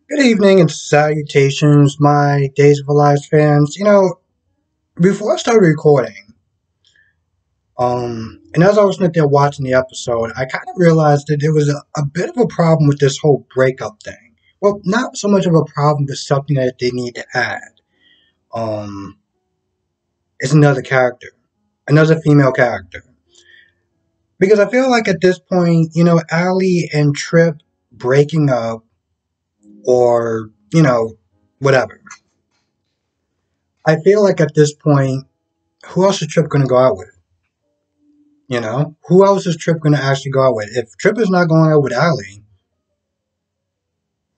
Good evening and salutations, my Days of Our Lives fans. Before I started recording, and as I was sitting there watching the episode, I kind of realized that there was a bit of a problem with this whole breakup thing. Well, not so much of a problem, but something that they need to add. Um, it's another character, another female character. Because I feel like at this point, Allie and Trip breaking up or, whatever. I feel like at this point, who else is Trip going to go out with? Who else is Trip going to actually go out with? If Trip is not going out with Allie,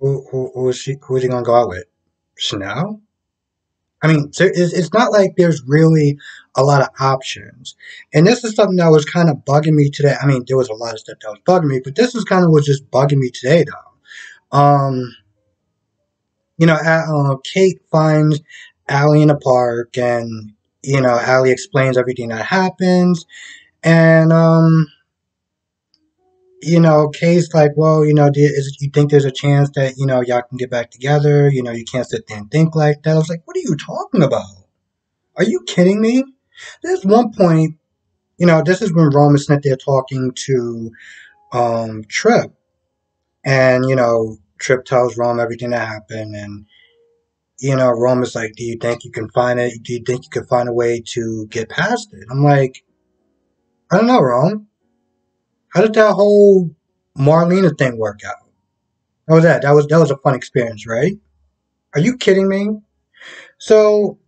who is he going to go out with? Chanel? I mean, so it's not like there's really a lot of options. And this is something that was kind of bugging me today. I mean, there was a lot of stuff that was bugging me, but this is kind of what just bugging me today, though. Kate finds Allie in the park, and Allie explains everything that happens, and Kay's like, well, you think there's a chance that, y'all can get back together? You can't sit there and think like that. I was like, what are you talking about? Are you kidding me? There's one point, this is when Rome is sitting there talking to Trip. And, Trip tells Rome everything that happened. And, Rome is like, do you think you can find it? Do you think you can find a way to get past it? I'm like, I don't know, Rome. How did that whole Marlena thing work out? How was that? That was a fun experience, right? Are you kidding me? So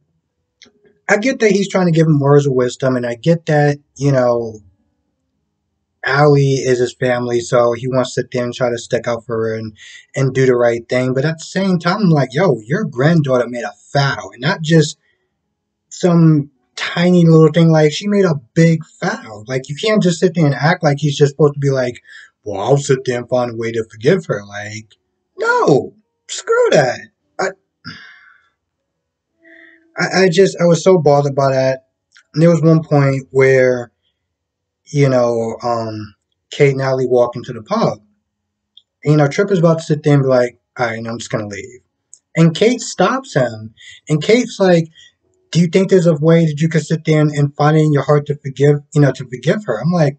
I get that he's trying to give him words of wisdom, and I get that Allie is his family, so he wants to sit there and try to stick up for her and do the right thing. But at the same time, I'm like, yo, your granddaughter made a vow, and not just some tiny little thing. Like, she made a big vow. Like, you can't just sit there and act like he's just supposed to be like, well, I'll sit there and find a way to forgive her. Like, no, screw that. I, I was so bothered by that. And there was one point where, you know, um, Kate and Allie walk into the pub. And, Trip is about to sit there and be like, all right, I'm just going to leave. And Kate stops him. And Kate's like, do you think there's a way that you could sit there and find it in your heart to forgive her? I'm like,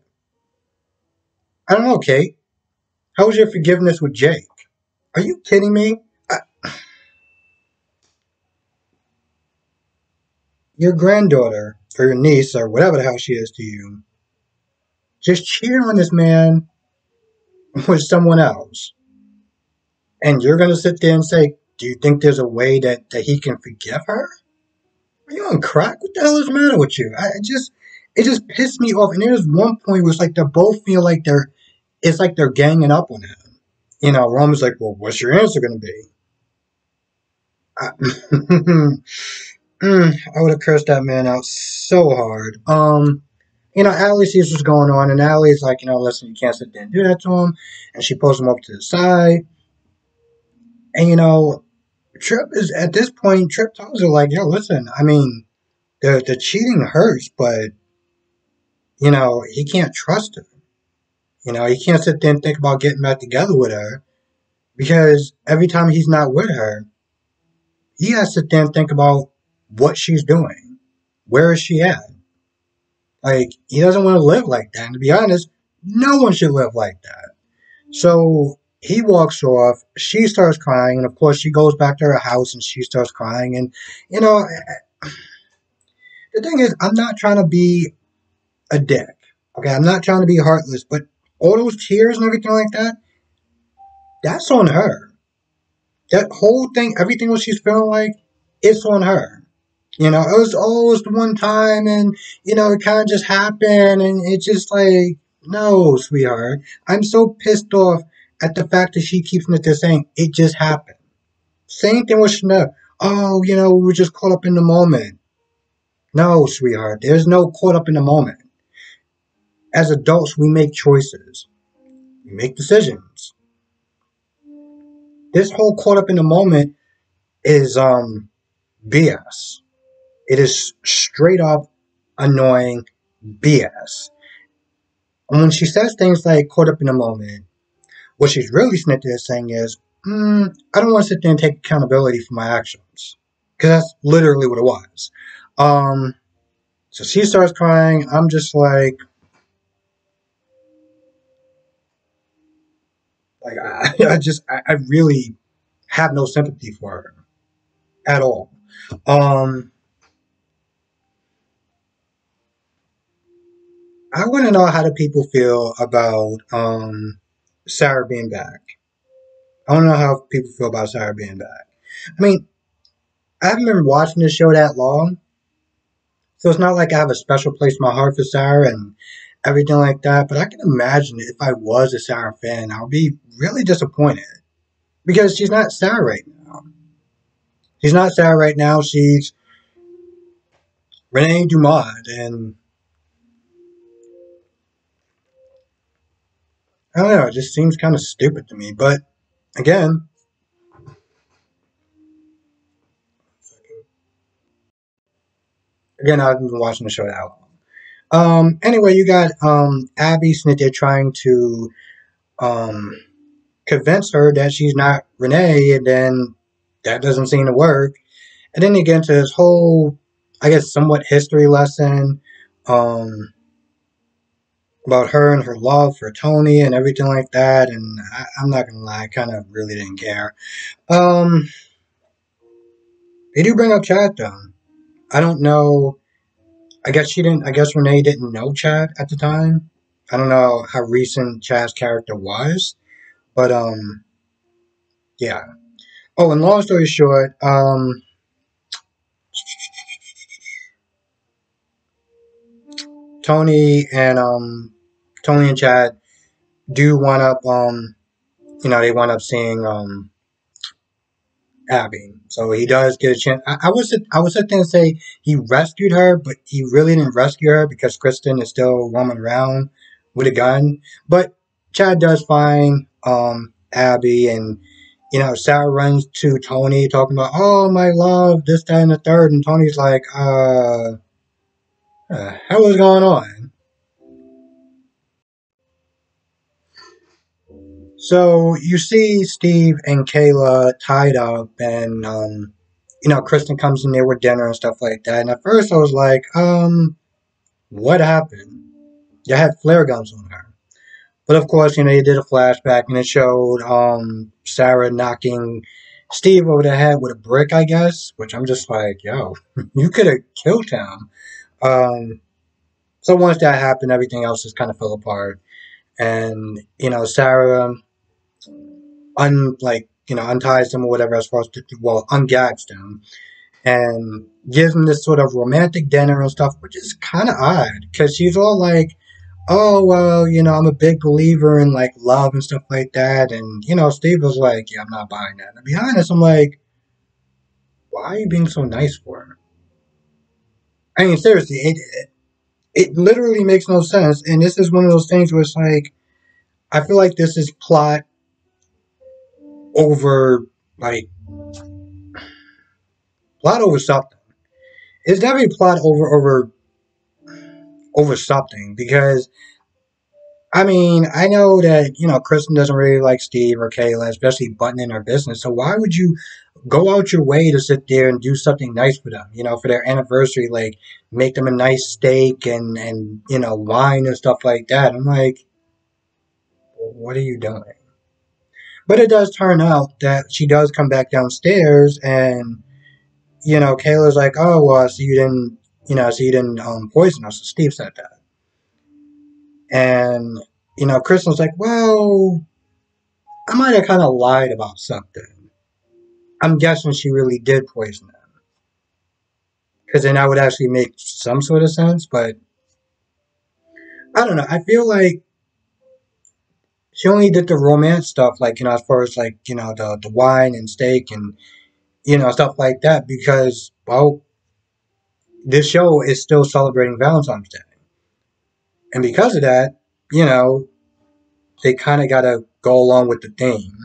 I don't know, Kate. How was your forgiveness with Jake? Are you kidding me? I, your granddaughter or your niece or whatever the hell she is to you just cheated on this man with someone else. And you're going to sit there and say, do you think there's a way that he can forgive her? Are you on crack? What the hell is the matter with you? It just pissed me off. And there's one point where it's like they both feel like it's like they're ganging up on him. Roman's like, well, what's your answer going to be? I, I would have cursed that man out so hard. Allie sees what's going on, and Allie's like, listen, you can't sit there and do that to him. And she pulls him up to the side. And, Trip is, at this point, Trip tells her, like, yo, listen, I mean, the cheating hurts, but, he can't trust her. He can't sit there and think about getting back together with her because every time he's not with her, he has to sit there and think about what she's doing. Where is she at? Like, he doesn't want to live like that. And to be honest, no one should live like that. So he walks off. She starts crying. And of course, she goes back to her house and she starts crying. And, you know, the thing is, I'm not trying to be a dick. Okay, I'm not trying to be heartless. But all those tears and everything like that, that's on her. That whole thing, everything what she's feeling like, it's on her. It was the one time and, it kind of just happened and it's just like, no, sweetheart. I'm so pissed off at the fact that she keeps saying, it just happened. Same thing with Chanel. Oh, we were just caught up in the moment. No, sweetheart. There's no caught up in the moment. As adults, we make choices. We make decisions. This whole caught up in the moment is BS. It is straight up annoying BS. And when she says things like caught up in a moment, what she's really sitting there saying is, I don't want to sit there and take accountability for my actions. Because that's literally what it was. Um, so she starts crying. I'm just I really have no sympathy for her at all. Um, I want to know how do people feel about Sarah being back. I want to know how people feel about Sarah being back. I mean, I haven't been watching this show that long, so it's not like I have a special place in my heart for Sarah and everything like that. But I can imagine if I was a Sarah fan, I would be really disappointed because she's not Sarah right now. She's not Sarah right now. She's Renee Dumont, and I don't know. It just seems kind of stupid to me. But again, I haven't been watching the show that long. Anyway, you got Abby sitting there trying to um convince her that she's not Renee, and then that doesn't seem to work. And then you get into this whole, I guess, somewhat history lesson about her and her love for Tony and everything like that. And I'm not gonna lie, I kind of really didn't care. Um, they do bring up Chad though. I don't know. I guess she didn't. I guess Renee didn't know Chad at the time. I don't know how recent Chad's character was, but yeah. Oh, and long story short, Tony and Tony and Chad do wind up they wind up seeing Abby. So he does get a chance. I was sit there and say he rescued her, but he really didn't rescue her because Kristen is still roaming around with a gun. But Chad does find Abby, and Sarah runs to Tony talking about, oh my love, this, that, and the third, and Tony's like, hell is going on? So you see Steve and Kayla tied up, and Kristen comes in there with dinner and stuff like that. And at first, I was like, what happened? You had flare guns on her, but of course, you did a flashback, and it showed Sarah knocking Steve over the head with a brick, I guess. Which I'm just like, yo, you could have killed him. Um, so once that happened, everything else just kind of fell apart, and Sarah unties them or whatever, as far as ungags them and gives them this sort of romantic dinner and stuff, which is kind of odd because she's all like, oh well, I'm a big believer in like love and stuff like that, and Steve was like, yeah, I'm not buying that. And to be honest, I'm like, why are you being so nice for her? I mean, seriously, it literally makes no sense, and this is one of those things where it's like, I feel like this is over like plot over something. It's definitely plot over something because I mean I know that Kristen doesn't really like Steve or Kayla, especially butting in her business. So why would you go out your way to sit there and do something nice for them? For their anniversary, like make them a nice steak and wine and stuff like that. I'm like, what are you doing? But it does turn out that she does come back downstairs, and Kayla's like, oh well, so you didn't poison us. So Steve said that. And, Kristen's like, well, I might have kind of lied about something. I'm guessing she really did poison him. Because then that would actually make some sort of sense. But I don't know. I feel like she only did the romance stuff, like, as far as, like, the wine and steak and, stuff like that. Because, well, this show is still celebrating Valentine's Day. And because of that, you know, they kind of got to go along with the theme.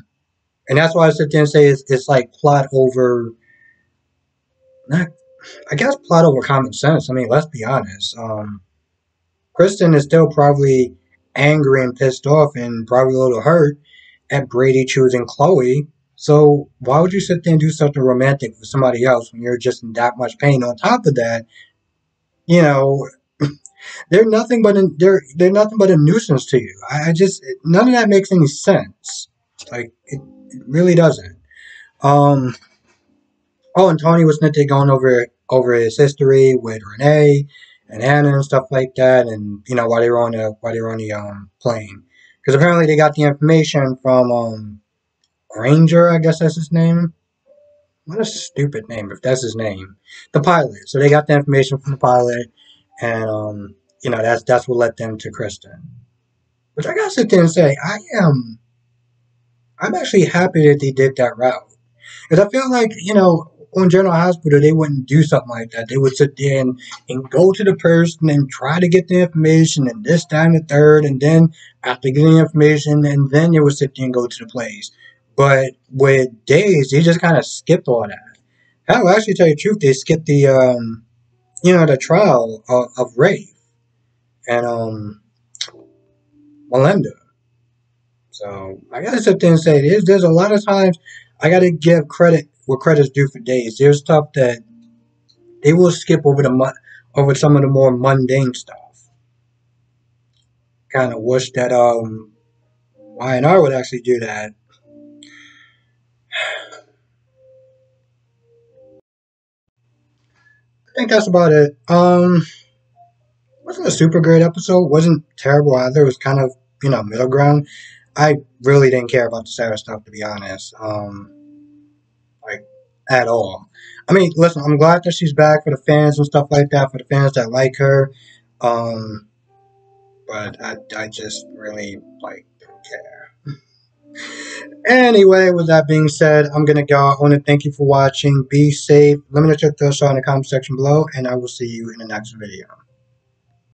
And that's why I sit there and say it's like plot over, not, I guess plot over common sense. I mean, let's be honest. Kristen is still probably angry and pissed off and probably a little hurt at Brady choosing Chloe. So why would you sit there and do something romantic for somebody else when you're just in that much pain? On top of that, you know, they're nothing but a nuisance to you. I just none of that makes any sense. Like it really doesn't. Um. Oh, and Tony was nitty going over his history with Renee and Hannah and stuff like that, and while they were on the plane, because apparently they got the information from Ranger, I guess that's his name. What a stupid name if that's his name. The pilot. So they got the information from the pilot, and that's what led them to Kristen. Which I gotta sit there and say, I'm actually happy that they did that route. Because I feel like, on General Hospital, they wouldn't do something like that. They would sit there and go to the person and try to get the information and this, that, and the third. And then after getting the information, and then they would sit there and go to the place. But with Days, they just kind of skipped all that. Hell, actually, tell you the truth, they skipped the trial of Ray and Melinda. So I gotta sit there and say there's a lot of times I gotta give credit where credit's due for Days. There's stuff that they will skip over some of the more mundane stuff. Kind of wish that Y&R would actually do that. I think that's about it. Wasn't a super great episode. Wasn't terrible either. It was kind of middle ground. I really didn't care about the Sarah stuff, to be honest. Like at all. I mean, listen, I'm glad that she's back for the fans and stuff like that. For the fans that like her. Um, but I just really don't care. Anyway, with that being said, I'm gonna go. I want to thank you for watching. Be safe. Let me know your thoughts in the comment section below, and I will see you in the next video.